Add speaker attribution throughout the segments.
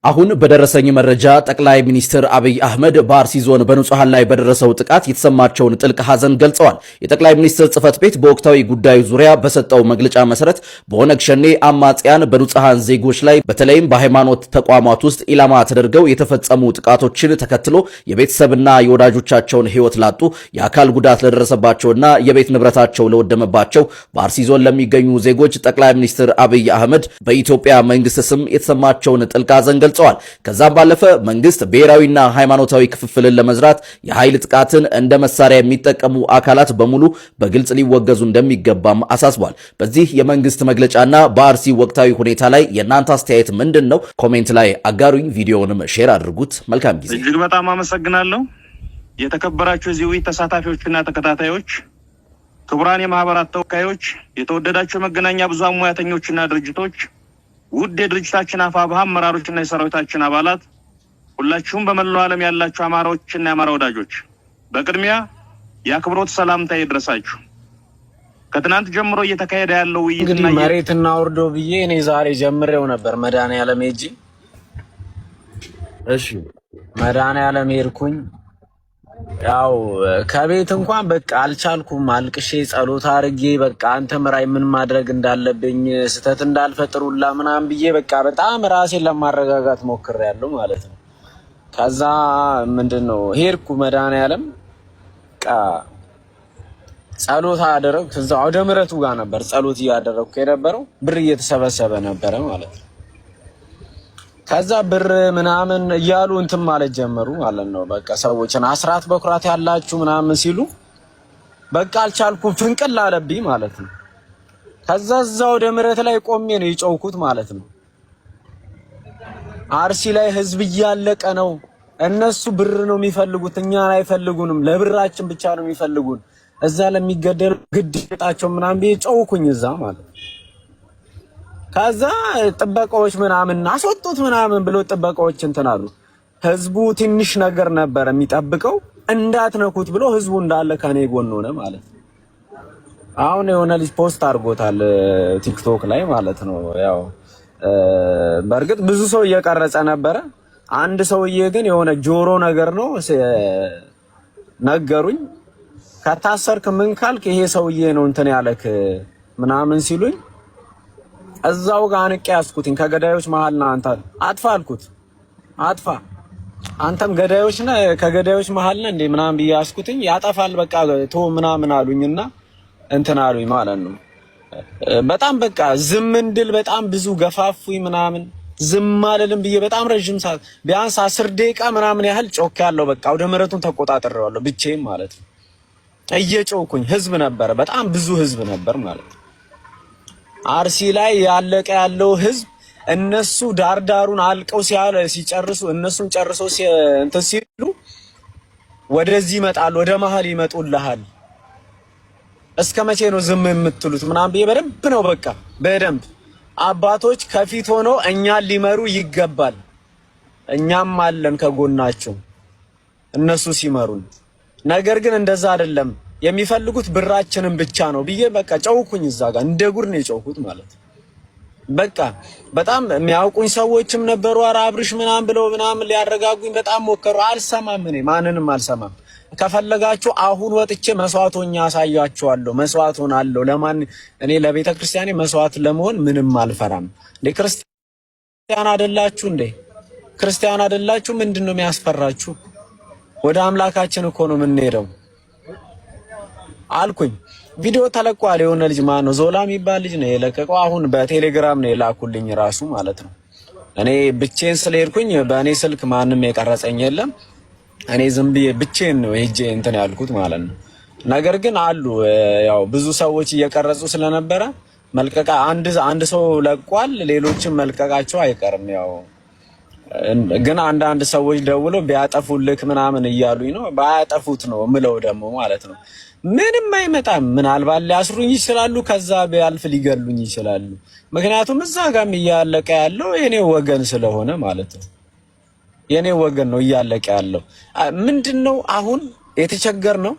Speaker 1: አሁን በደረሰኝ መረጃ ጠቅላይ ሚኒስትር አብይ አህመድ በአርሲ ዞን በንጹሃን ላይ በደረሰው ጥቃት የተሰማቸውን ጥልቅ ሐዘን ገልጸዋል። የጠቅላይ ሚኒስትር ጽህፈት ቤት በወቅታዊ ጉዳዩ ዙሪያ በሰጠው መግለጫ መሰረት በኦነግ ሸኔ አማጽያን በንጹሃን ዜጎች ላይ በተለይም በሃይማኖት ተቋማት ውስጥ ኢላማ ተደርገው የተፈጸሙ ጥቃቶችን ተከትሎ የቤተሰብና የወዳጆቻቸውን ሕይወት ላጡ፣ የአካል ጉዳት ለደረሰባቸውና የቤት ንብረታቸው ለወደመባቸው በአርሲ ዞን ለሚገኙ ዜጎች ጠቅላይ ሚኒስትር አብይ አህመድ በኢትዮጵያ መንግስት ስም የተሰማቸውን ጥልቅ ሐዘን ገልጸዋል። ከዛም ባለፈ መንግስት ብሔራዊና ሃይማኖታዊ ክፍፍልን ለመዝራት የኃይል ጥቃትን እንደ መሳሪያ የሚጠቀሙ አካላት በሙሉ በግልጽ ሊወገዙ እንደሚገባም አሳስቧል። በዚህ የመንግስት መግለጫና በአርሲ ወቅታዊ ሁኔታ ላይ የእናንተ አስተያየት ምንድን ነው? ኮሜንት ላይ አጋሩኝ፣ ቪዲዮውንም ሼር አድርጉት። መልካም ጊዜ።
Speaker 2: እጅግ በጣም አመሰግናለሁ። የተከበራችሁ የዚህ ውይይት ተሳታፊዎችና ተከታታዮች፣ ክቡራን የማህበራት ተወካዮች፣ የተወደዳችሁ የመገናኛ ብዙሃን ሙያተኞችና ድርጅቶች፣ ውድ የድርጅታችን አፋብኃ አመራሮችና የሰራዊታችን አባላት፣ ሁላችሁም በመላው ዓለም ያላችሁ አማራዎችና የአማራ ወዳጆች በቅድሚያ የአክብሮት ሰላምታ ይድረሳችሁ። ከትናንት ጀምሮ እየተካሄደ ያለው ውይይትና
Speaker 3: መሬትና ወርዶ ብዬ እኔ ዛሬ ጀምሬው ነበር መድኃኔዓለም ሄጄ።
Speaker 1: እሺ
Speaker 3: መድኃኔዓለም ሄድኩኝ። ያው ከቤት እንኳን በቃ አልቻልኩም። አልቅሼ ጸሎት አድርጌ በቃ አንተ ምራይ ምን ማድረግ እንዳለብኝ ስተት እንዳልፈጥሩላ ምናምን ብዬ በቃ በጣም ራሴን ለማረጋጋት ሞክሬያለሁ ማለት ነው። ከዛ ምንድነው ሄድኩ መድኃኔዓለም በቃ ጸሎት አደረኩ። ከዛ ወደ ምረቱ ጋር ነበር ጸሎት እያደረኩ የነበረው፣ ብር እየተሰበሰበ ነበረ ማለት ነው። ከዛ ብር ምናምን እያሉ እንትን ማለት ጀመሩ ማለት ነው። በቃ ሰዎችን አስራት በኩራት ያላችሁ ምናምን ሲሉ በቃ አልቻልኩም፣ ፍንቅል አለብኝ ማለት ነው። ከዛ እዛው ወደ ምረት ላይ ቆሜ ነው የጨውኩት ማለት ነው። አርሲ ላይ ህዝብ እያለቀ ነው። እነሱ ብር ነው የሚፈልጉት፣ እኛን አይፈልጉንም። ለብራችን ብቻ ነው የሚፈልጉን። እዛ ለሚገደሉ ግድ ይጣቸው ምናምን ብዬ ጨውኩኝ እዛ ማለት ነው። ከዛ ጥበቃዎች ምናምን አስወጡት ምናምን ብሎ ጥበቃዎች እንትን አሉ። ህዝቡ ትንሽ ነገር ነበር የሚጠብቀው፣ እንዳትነኩት ብሎ ህዝቡ እንዳለ ከኔ ጎን ሆነ ማለት ነው። አሁን የሆነ ልጅ ፖስት አድርጎታል ቲክቶክ ላይ ማለት ነው። ያው በእርግጥ ብዙ ሰው እየቀረጸ ነበረ። አንድ ሰውዬ ግን የሆነ ጆሮ ነገር ነው ነገሩኝ። ከታሰርክ ምን ካልክ ይሄ ሰውዬ ነው እንትን ያለክ ምናምን ሲሉኝ እዛው ጋር አንቄ ያስኩትኝ ከገዳዮች መሃል ነው። አንተ አጥፋ አልኩት። አጥፋ አንተም ገዳዮች ነህ፣ ከገዳዮች መሃል ነህ እንዴ ምናምን ብዬ ያስኩትኝ። ያጠፋል በቃ ቶ ምናምን አሉኝና እንትን አሉኝ ማለት ነው። በጣም በቃ ዝም እንድል በጣም ብዙ ገፋፉኝ ምናምን። ዝም አልልም ብዬ በጣም ረጅም ሰዓት ቢያንስ 10 ደቂቃ ምናምን ያህል ጮክ ያለው በቃ ወደ ምረቱን ተቆጣጥሬዋለሁ ብቻዬን ማለት ነው። እየጮኩኝ ህዝብ ነበር፣ በጣም ብዙ ህዝብ ነበር ማለት ነው። አርሲ ላይ ያለቀ ያለው ህዝብ እነሱ ዳርዳሩን አልቀው ሲጨርሱ እነሱን ጨርሰው እንትን ሲሉ ወደዚህ ይመጣሉ፣ ወደ መሀል ይመጡልሃል። እስከ መቼ ነው ዝም የምትሉት ምናምን ብዬ በደንብ ነው በቃ በደንብ አባቶች ከፊት ሆነው እኛን ሊመሩ ይገባል። እኛም አለን ከጎናቸው እነሱ ሲመሩን። ነገር ግን እንደዛ አይደለም የሚፈልጉት ብራችንን ብቻ ነው ብዬ በቃ ጨውኩኝ። እዛ ጋር እንደ ጉድ ነው የጨውኩት ማለት በቃ በጣም የሚያውቁኝ ሰዎችም ነበሩ። ኧረ አብርሽ ምናምን ብለው ምናምን ሊያረጋጉኝ በጣም ሞከሩ። አልሰማም፣ እኔ ማንንም አልሰማም። ከፈለጋችሁ አሁን ወጥቼ መስዋዕቶኛ ያሳያችኋለሁ። መስዋዕት ሆናለሁ ለማን? እኔ ለቤተ ክርስቲያኔ መስዋዕት ለመሆን ምንም አልፈራም። ክርስቲያን አይደላችሁ እንዴ? ክርስቲያን አይደላችሁ? ምንድነው የሚያስፈራችሁ? ወደ አምላካችን እኮ ነው የምንሄደው አልኩኝ። ቪዲዮ ተለቋል። የሆነ ልጅ ማነው ዞላ የሚባል ልጅ ነው የለቀቀው። አሁን በቴሌግራም ነው የላኩልኝ ራሱ ማለት ነው። እኔ ብቻዬን ስለሄድኩኝ በእኔ ስልክ ማንም የቀረጸኝ የለም። እኔ ዝም ብዬ ብቻዬን ነው ሄጄ እንትን ያልኩት ማለት ነው። ነገር ግን አሉ ያው ብዙ ሰዎች እየቀረጹ ስለነበረ መልቀቃ አንድ ሰው ለቋል። ሌሎችም መልቀቃቸው አይቀርም። ያው ግን አንዳንድ ሰዎች ደውለው ቢያጠፉልክ ምናምን እያሉኝ ነው። ባያጠፉት ነው ምለው ደግሞ ማለት ነው። ምንም አይመጣም። ምናልባት ሊያስሩኝ ይችላሉ፣ ከዛ ቢያልፍ ሊገሉኝ ይችላሉ። ምክንያቱም እዛ ጋርም እያለቀ ያለው የኔ ወገን ስለሆነ ማለት ነው። የኔ ወገን ነው እያለቀ ያለው። ምንድነው አሁን የተቸገርነው?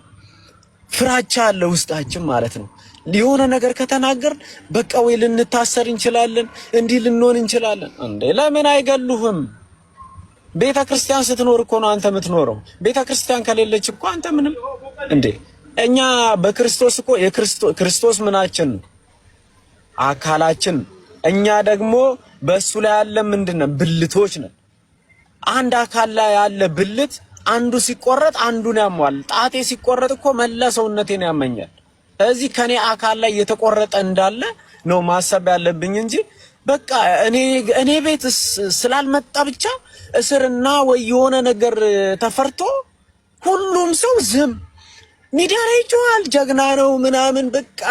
Speaker 3: ፍራቻ አለ ውስጣችን ማለት ነው። ሊሆነ ነገር ከተናገር በቃ ወይ ልንታሰር እንችላለን፣ እንዲህ ልንሆን እንችላለን። እንዴ ለምን አይገሉህም? ቤተክርስቲያን ስትኖር እኮ ነው አንተ የምትኖረው። ቤተክርስቲያን ከሌለች እኮ አንተ ምንም እንዴ። እኛ በክርስቶስ እኮ ክርስቶስ ምናችን አካላችን፣ እኛ ደግሞ በሱ ላይ ያለ ምንድነው ብልቶች ነን። አንድ አካል ላይ ያለ ብልት አንዱ ሲቆረጥ አንዱን ያሟል። ጣቴ ሲቆረጥ እኮ መላ ሰውነቴን ያመኛል። ስለዚህ ከኔ አካል ላይ የተቆረጠ እንዳለ ነው ማሰብ ያለብኝ እንጂ በቃ እኔ ቤት ስላልመጣ ብቻ እስርና ወይ የሆነ ነገር ተፈርቶ ሁሉም ሰው ዝም ሚዲያ ላይ ይጮሃል፣ ጀግና ነው ምናምን በቃ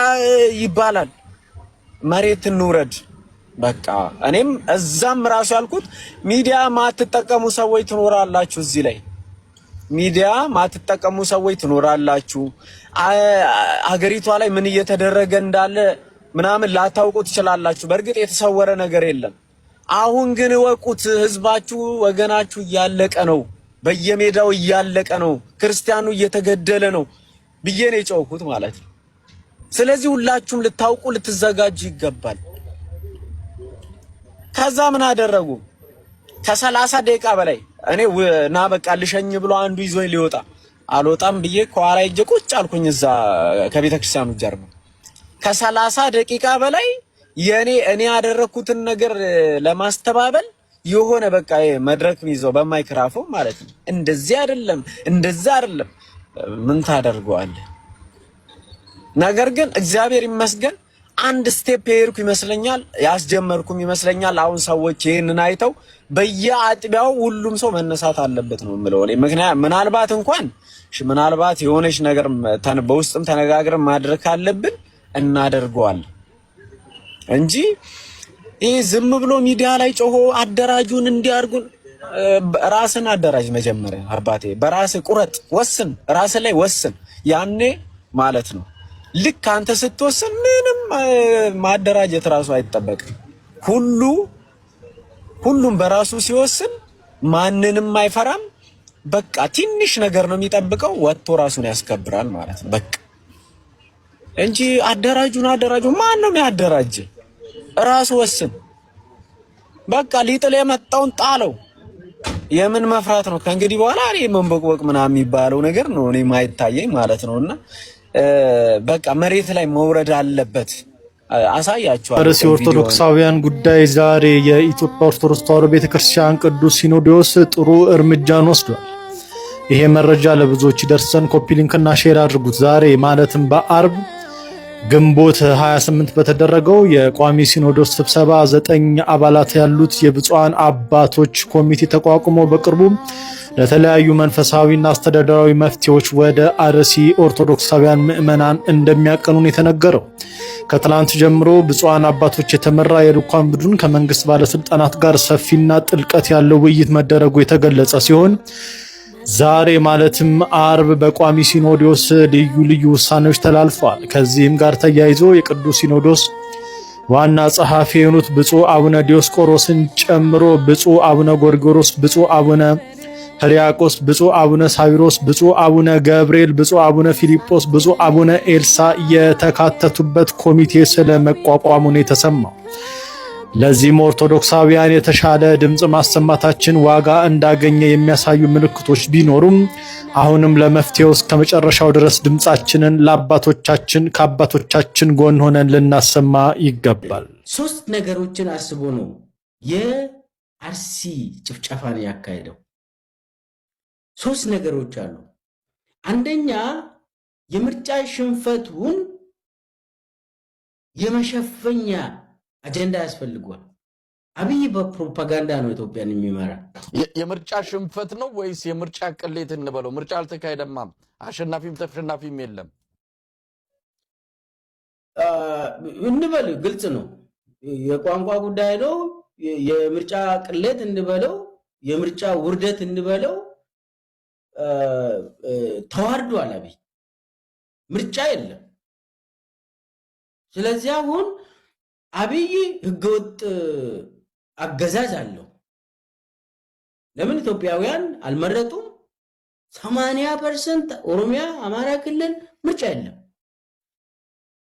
Speaker 3: ይባላል። መሬት እንውረድ በቃ። እኔም እዛም ራሱ ያልኩት ሚዲያ ማትጠቀሙ ሰዎች ትኖራላችሁ፣ እዚህ ላይ ሚዲያ ማትጠቀሙ ሰዎች ትኖራላችሁ። አገሪቷ ላይ ምን እየተደረገ እንዳለ ምናምን ላታውቁ ትችላላችሁ። በእርግጥ የተሰወረ ነገር የለም። አሁን ግን ወቁት፣ ህዝባችሁ ወገናችሁ እያለቀ ነው፣ በየሜዳው እያለቀ ነው፣ ክርስቲያኑ እየተገደለ ነው ብዬ ነው የጮህኩት ማለት ነው። ስለዚህ ሁላችሁም ልታውቁ ልትዘጋጁ ይገባል። ከዛ ምን አደረጉ? ከ30 ደቂቃ በላይ እኔ ና በቃ ልሸኝ ብሎ አንዱ ይዞኝ ሊወጣ አልወጣም ብዬ ከኋላ ሂጄ ቁጭ አልኩኝ እዛ ከቤተክርስቲያኑ ጀርባ። ከ30 ደቂቃ በላይ እኔ ያደረኩትን ነገር ለማስተባበል የሆነ በቃ መድረክ ይዘው በማይክራፎን ማለት ነው። እንደዚህ አይደለም እንደዛ አይደለም ምን ታደርገዋለህ? ነገር ግን እግዚአብሔር ይመስገን አንድ ስቴፕ የሄድኩ ይመስለኛል፣ ያስጀመርኩም ይመስለኛል። አሁን ሰዎች ይሄንን አይተው በየአጥቢያው ሁሉም ሰው መነሳት አለበት ነው የምለው እኔ። ምናልባት የሆነች ነገር በውስጥም ተነጋግረን ማድረግ ካለብን እናደርገዋለን እንጂ ይሄ ዝም ብሎ ሚዲያ ላይ ጮሆ አደራጁን እንዲያርጉን። ራስን አደራጅ መጀመሪያ አባቴ፣ በራስ ቁረጥ፣ ወስን፣ ራስ ላይ ወስን። ያኔ ማለት ነው ልክ አንተ ስትወስን ምንም ማደራጀት ራሱ አይጠበቅም። ሁሉም በራሱ ሲወስን ማንንም አይፈራም። በቃ ትንሽ ነገር ነው የሚጠብቀው፣ ወጥቶ ራሱን ያስከብራል ማለት ነው በቃ እንጂ አደራጁ ማን ነው የሚያደራጅ? ራሱ ወስን በቃ። ሊጥል የመጣውን ጣለው። የምን መፍራት ነው ከእንግዲህ በኋላ? እኔ መንበቅበቅ ምናምን የሚባለው ነገር ነው እኔ ማይታየኝ ማለት ነውና በቃ መሬት ላይ መውረድ አለበት። አሳያችኋለሁ።
Speaker 4: አርሲ ኦርቶዶክሳውያን ጉዳይ ዛሬ የኢትዮጵያ ኦርቶዶክስ ተዋሕዶ ቤተክርስቲያን ቅዱስ ሲኖዶስ ጥሩ እርምጃን ወስዷል። ይሄ መረጃ ለብዙዎች ይደርሰን ኮፒ ሊንክና ሼር አድርጉት። ዛሬ ማለትም በአርብ ግንቦት 28 በተደረገው የቋሚ ሲኖዶስ ስብሰባ 9 አባላት ያሉት የብፁዓን አባቶች ኮሚቴ ተቋቁሞ በቅርቡ ለተለያዩ መንፈሳዊና አስተዳደራዊ መፍትሄዎች ወደ አርሲ ኦርቶዶክሳውያን ምዕመናን እንደሚያቀኑን የተነገረው። ከትላንት ጀምሮ ብፁዓን አባቶች የተመራ የልዑካን ቡድን ከመንግስት ባለስልጣናት ጋር ሰፊና ጥልቀት ያለው ውይይት መደረጉ የተገለጸ ሲሆን ዛሬ ማለትም አርብ በቋሚ ሲኖዶስ ልዩ ውሳኔዎች ተላልፈዋል። ከዚህም ጋር ተያይዞ የቅዱስ ሲኖዶስ ዋና ጸሐፊ የሆኑት ብፁዕ አቡነ ዲዮስቆሮስን ጨምሮ ብፁዕ አቡነ ጎርጎሮስ፣ ብፁዕ አቡነ ሕርያቆስ፣ ብፁዕ አቡነ ሳዊሮስ፣ ብፁዕ አቡነ ገብርኤል፣ ብፁዕ አቡነ ፊልጶስ፣ ብፁዕ አቡነ ኤልሳ የተካተቱበት ኮሚቴ ስለመቋቋሙን የተሰማው። ለዚህም ኦርቶዶክሳውያን የተሻለ ድምፅ ማሰማታችን ዋጋ እንዳገኘ የሚያሳዩ ምልክቶች ቢኖሩም አሁንም ለመፍትሄው እስከ መጨረሻው ድረስ ድምፃችንን ከአባቶቻችን ጎን ሆነን ልናሰማ ይገባል።
Speaker 5: 3 ነገሮችን አስቦ ነው የአርሲ ጭፍጨፋን ያካሄደው። 3 ነገሮች አሉ። አንደኛ የምርጫ ሽንፈቱን የመሸፈኛ አጀንዳ ያስፈልጓል። አብይ በፕሮፓጋንዳ ነው ኢትዮጵያን የሚመራ።
Speaker 6: የምርጫ ሽንፈት ነው ወይስ የምርጫ ቅሌት እንበለው? ምርጫ አልተካሄደማ፣ አሸናፊም ተሸናፊም የለም
Speaker 5: እንበል። ግልጽ ነው፣ የቋንቋ ጉዳይ ነው። የምርጫ ቅሌት እንበለው፣ የምርጫ ውርደት እንበለው፣ ተዋርዷል። አብይ ምርጫ የለም። ስለዚህ አሁን አብይ ህገወጥ አገዛዝ አለው። ለምን ኢትዮጵያውያን አልመረጡም? 80% ኦሮሚያ፣ አማራ ክልል ምርጫ የለም።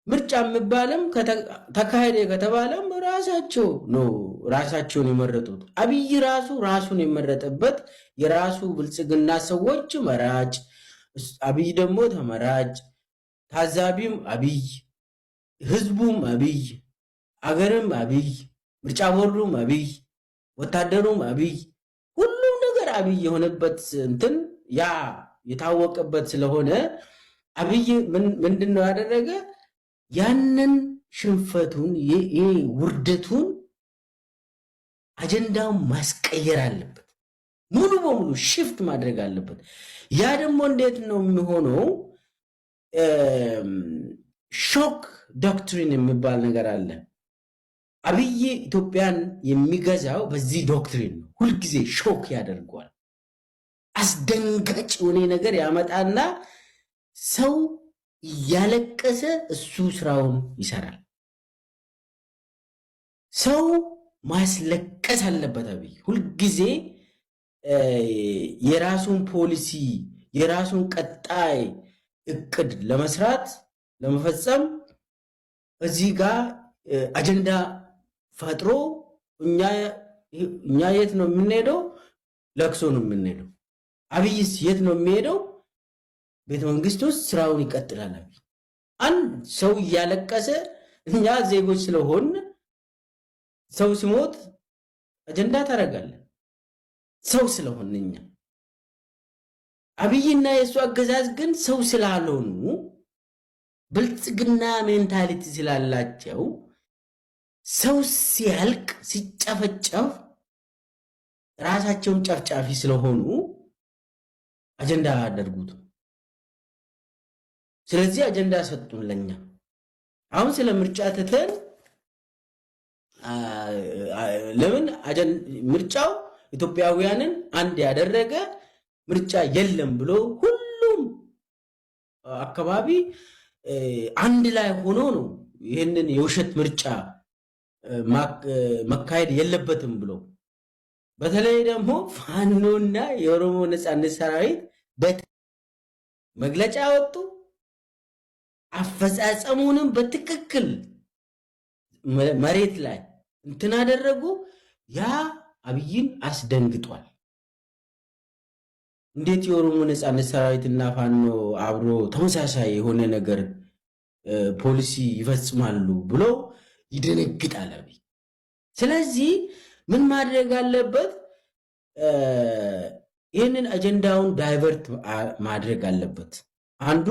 Speaker 5: ምርጫ የሚባልም ተካሄደ ከተባለም ራሳቸው ነው ራሳቸውን የመረጡት። አብይ ራሱን የመረጠበት የራሱ ብልጽግና ሰዎች መራጭ፣ አብይ ደግሞ ተመራጭ፣ ታዛቢም አብይ፣ ህዝቡም አብይ፣ አገርም አብይ፣ ምርጫ ቦርዱም አብይ፣ ወታደሩም አብይ፣ ሁሉም ነገር አብይ የሆነበት እንትን ያ የታወቀበት ስለሆነ አብይ ምንድነው ያደረገ? ያንን ሽንፈቱን ውርደቱን አጀንዳውን ማስቀየር አለበት። ሙሉ በሙሉ ሽፍት ማድረግ አለበት። ያ ደግሞ እንዴት ነው የሚሆነው? ሾክ ዶክትሪን የሚባል ነገር አለ። አብይ ኢትዮጵያን የሚገዛው በዚህ ዶክትሪን ነው። ሁልጊዜ ሾክ ያደርገዋል። አስደንጋጭ የሆነ ነገር ያመጣና ሰው እያለቀሰ እሱ ስራውን ይሰራል። ሰው ማስለቀስ አለበት። አብይ ሁልጊዜ የራሱን ፖሊሲ የራሱን ቀጣይ እቅድ ለመስራት ለመፈጸም እዚህ ጋር አጀንዳ ፈጥሮ እኛ የት ነው የምንሄደው? ለቅሶ ነው የምንሄደው። አብይስ የት ነው የሚሄደው? ቤተ መንግስት ውስጥ ስራውን ይቀጥላል። አንድ ሰው እያለቀሰ እኛ ዜጎች ስለሆን ሰው ሲሞት አጀንዳ ታደርጋለህ። ሰው ስለሆን እኛ አብይና የእሱ አገዛዝ ግን ሰው ስላልሆኑ ብልጽግና ሜንታሊቲ ስላላቸው ሰው ሲያልቅ ሲጨፈጨፍ ራሳቸውን ጨፍጫፊ ስለሆኑ አጀንዳ አደርጉት። ስለዚህ አጀንዳ ሰጡን ለኛ። አሁን ስለ ምርጫ ተተን ለምን ምርጫው ኢትዮጵያውያንን አንድ ያደረገ ምርጫ የለም ብሎ ሁሉም አካባቢ አንድ ላይ ሆኖ ነው ይህንን የውሸት ምርጫ መካሄድ የለበትም ብሎ በተለይ ደግሞ ፋኖና የኦሮሞ ነጻነት ሰራዊት መግለጫ ወጡ። አፈጻጸሙንም በትክክል መሬት ላይ እንትን አደረጉ። ያ አብይን አስደንግጧል። እንዴት የኦሮሞ ነጻነት ሰራዊትና ፋኖ አብሮ ተመሳሳይ የሆነ ነገር ፖሊሲ ይፈጽማሉ ብሎ ይደነግጣል አብይ። ስለዚህ ምን ማድረግ አለበት? ይህንን አጀንዳውን ዳይቨርት ማድረግ አለበት። አንዱ